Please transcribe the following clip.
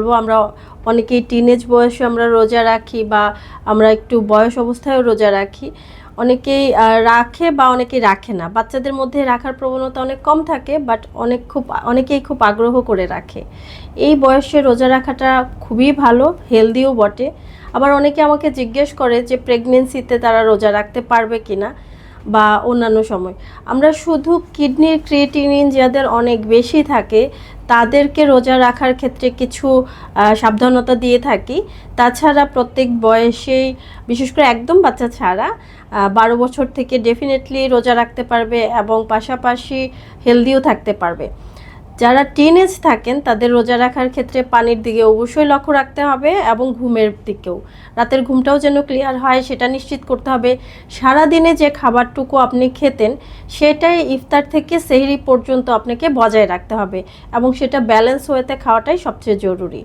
বলবো আমরা অনেকেই টিনেজ বয়সে আমরা রোজা রাখি বা আমরা একটু বয়স অবস্থায়ও রোজা রাখি। অনেকেই রাখে বা অনেকেই রাখে না। বাচ্চাদের মধ্যে রাখার প্রবণতা অনেক কম থাকে, বাট অনেকেই খুব আগ্রহ করে রাখে। এই বয়সে রোজা রাখাটা খুবই ভালো, হেলদিও বটে। আবার অনেকে আমাকে জিজ্ঞেস করে যে প্রেগনেন্সিতে তারা রোজা রাখতে পারবে কিনা বা অন্যান্য সময়। আমরা শুধু কিডনির ক্রিয়েটিনিন যাদের অনেক বেশি থাকে তাদেরকে রোজা রাখার ক্ষেত্রে কিছু সাবধানতা দিয়ে থাকি। তাছাড়া প্রত্যেক বয়সেই, বিশেষ করে একদম বাচ্চা ছাড়া 12 বছর থেকে ডেফিনেটলি রোজা রাখতে পারবে এবং পাশাপাশি হেলদিও থাকতে পারবে। যারা টিনেজ থাকেন তাদের রোজা রাখার ক্ষেত্রে পানির দিকে অবশ্যই লক্ষ্য রাখতে হবে এবং ঘুমের দিকেও। রাতের ঘুমটাও যেন ক্লিয়ার হয় সেটা নিশ্চিত করতে হবে। সারাদিনে যে খাবারটুকু আপনি খেতেন সেটাই ইফতার থেকে সেহরি পর্যন্ত আপনাকে বজায় রাখতে হবে এবং সেটা ব্যালেন্স ওয়েতে খাওয়াটাই সবচেয়ে জরুরি।